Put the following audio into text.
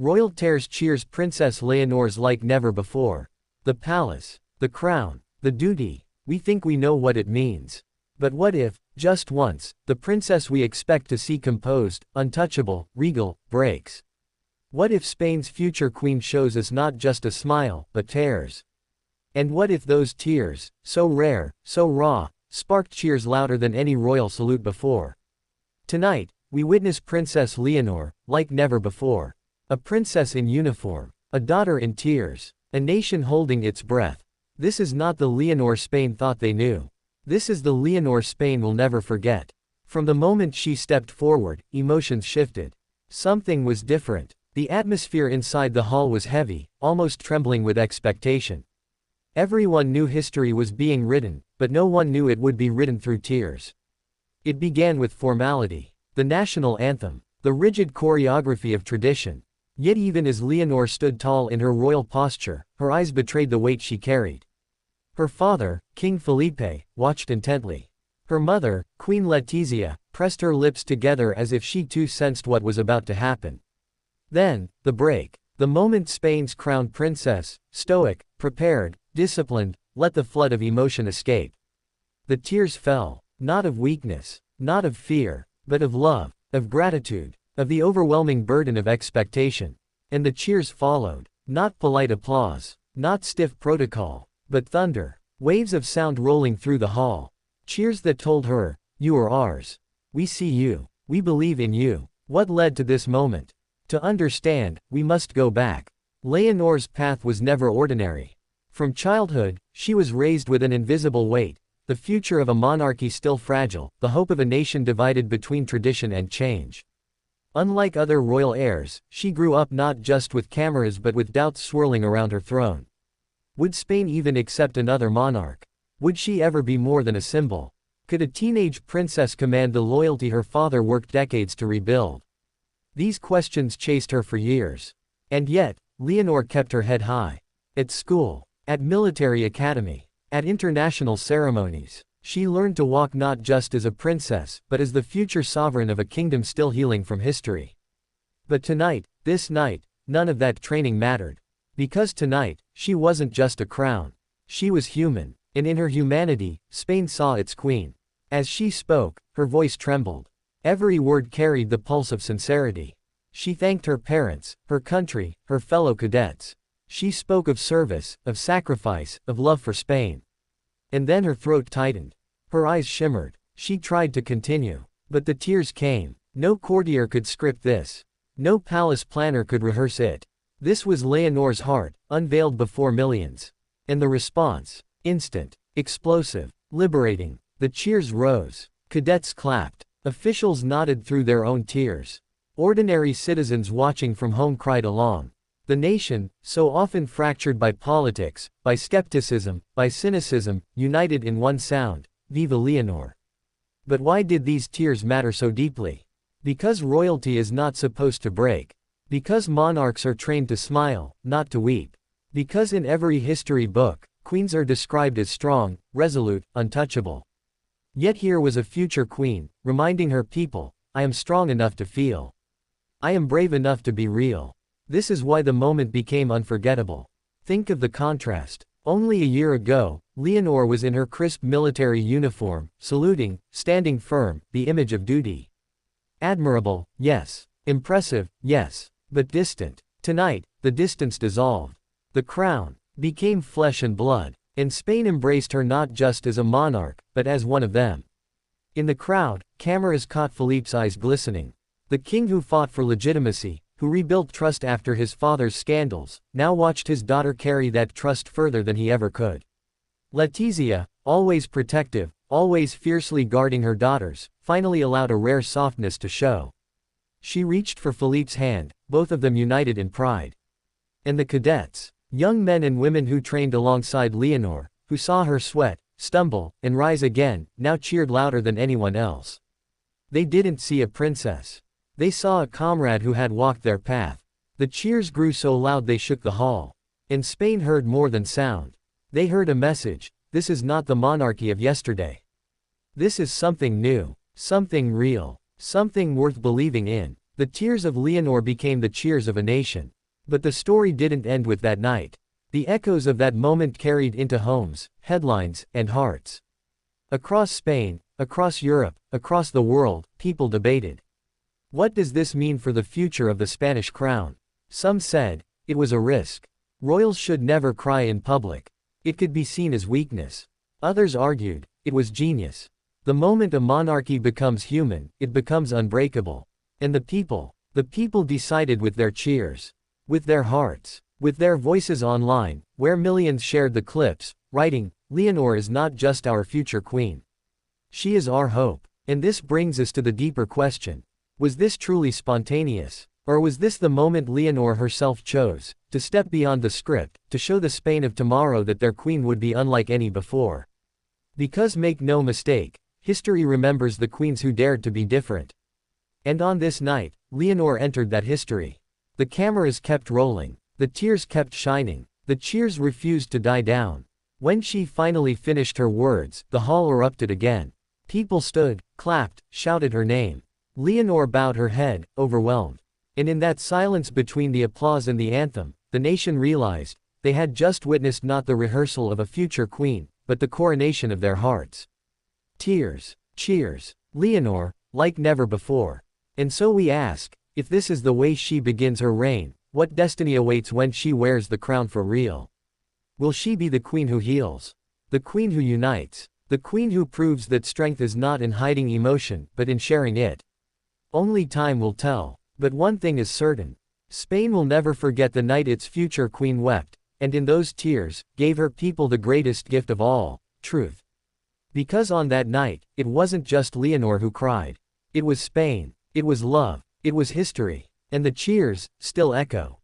Royal tears cheers Princess Leonor's like never before. The palace, the crown, the duty, we think we know what it means. But what if, just once, the princess we expect to see composed, untouchable, regal, breaks? What if Spain's future queen shows us not just a smile, but tears? And what if those tears, so rare, so raw, sparked cheers louder than any royal salute before? Tonight, we witness Princess Leonor, like never before. A princess in uniform, a daughter in tears, a nation holding its breath. This is not the Leonor Spain thought they knew. This is the Leonor Spain will never forget. From the moment she stepped forward, emotions shifted. Something was different. The atmosphere inside the hall was heavy, almost trembling with expectation. Everyone knew history was being written, but no one knew it would be written through tears. It began with formality, the national anthem, the rigid choreography of tradition. Yet even as Leonor stood tall in her royal posture, her eyes betrayed the weight she carried. Her father, King Felipe, watched intently. Her mother, Queen Letizia, pressed her lips together as if she too sensed what was about to happen. Then, the break. The moment Spain's crowned princess, stoic, prepared, disciplined, let the flood of emotion escape. The tears fell, not of weakness, not of fear, but of love, of gratitude, of the overwhelming burden of expectation. And the cheers followed, not polite applause, not stiff protocol, but thunder, waves of sound rolling through the hall. Cheers that told her, you are ours. We see you. We believe in you. What led to this moment? To understand, we must go back. Leonor's path was never ordinary. From childhood, she was raised with an invisible weight, the future of a monarchy still fragile, the hope of a nation divided between tradition and change. Unlike other royal heirs, she grew up not just with cameras but with doubts swirling around her throne. Would Spain even accept another monarch? Would she ever be more than a symbol? Could a teenage princess command the loyalty her father worked decades to rebuild? These questions chased her for years. And yet, Leonor kept her head high. At school, at military academy, at international ceremonies, she learned to walk not just as a princess, but as the future sovereign of a kingdom still healing from history. But tonight, this night, none of that training mattered. Because tonight, she wasn't just a crown. She was human, and in her humanity, Spain saw its queen. As she spoke, her voice trembled. Every word carried the pulse of sincerity. She thanked her parents, her country, her fellow cadets. She spoke of service, of sacrifice, of love for Spain. And then her throat tightened. Her eyes shimmered. She tried to continue. But the tears came. No courtier could script this. No palace planner could rehearse it. This was Leonor's heart, unveiled before millions. And the response? Instant. Explosive. Liberating. The cheers rose. Cadets clapped. Officials nodded through their own tears. Ordinary citizens watching from home cried along. The nation, so often fractured by politics, by skepticism, by cynicism, united in one sound, Viva Leonor. But why did these tears matter so deeply? Because royalty is not supposed to break. Because monarchs are trained to smile, not to weep. Because in every history book, queens are described as strong, resolute, untouchable. Yet here was a future queen, reminding her people, I am strong enough to feel. I am brave enough to be real. This is why the moment became unforgettable. Think of the contrast. Only a year ago, Leonor was in her crisp military uniform, saluting, standing firm, the image of duty. Admirable, yes. Impressive, yes. But distant. Tonight, the distance dissolved. The crown became flesh and blood. And Spain embraced her not just as a monarch, but as one of them. In the crowd, cameras caught Felipe's eyes glistening. The king who fought for legitimacy, who rebuilt trust after his father's scandals, now watched his daughter carry that trust further than he ever could. Letizia, always protective, always fiercely guarding her daughters, finally allowed a rare softness to show. She reached for Felipe's hand, both of them united in pride. And the cadets, young men and women who trained alongside Leonor, who saw her sweat, stumble, and rise again, now cheered louder than anyone else. They didn't see a princess. They saw a comrade who had walked their path. The cheers grew so loud they shook the hall. And Spain heard more than sound. They heard a message. This is not the monarchy of yesterday. This is something new, something real, something worth believing in. The tears of Leonor became the cheers of a nation. But the story didn't end with that night. The echoes of that moment carried into homes, headlines, and hearts. Across Spain, across Europe, across the world, people debated. What does this mean for the future of the Spanish crown? Some said, it was a risk. Royals should never cry in public. It could be seen as weakness. Others argued, it was genius. The moment a monarchy becomes human, it becomes unbreakable. And the people decided with their cheers. With their hearts. With their voices online, where millions shared the clips, writing, Leonor is not just our future queen. She is our hope. And this brings us to the deeper question. Was this truly spontaneous? Or was this the moment Leonor herself chose, to step beyond the script, to show the Spain of tomorrow that their queen would be unlike any before? Because make no mistake, history remembers the queens who dared to be different. And on this night, Leonor entered that history. The cameras kept rolling, the tears kept shining, the cheers refused to die down. When she finally finished her words, the hall erupted again. People stood, clapped, shouted her name. Leonor bowed her head, overwhelmed. And in that silence between the applause and the anthem, the nation realized, they had just witnessed not the rehearsal of a future queen, but the coronation of their hearts. Tears, cheers, Leonor, like never before. And so we ask, if this is the way she begins her reign, what destiny awaits when she wears the crown for real? Will she be the queen who heals? The queen who unites? The queen who proves that strength is not in hiding emotion, but in sharing it? Only time will tell. But one thing is certain. Spain will never forget the night its future queen wept, and in those tears, gave her people the greatest gift of all, truth. Because on that night, it wasn't just Leonor who cried. It was Spain. It was love. It was history. And the cheers still echo.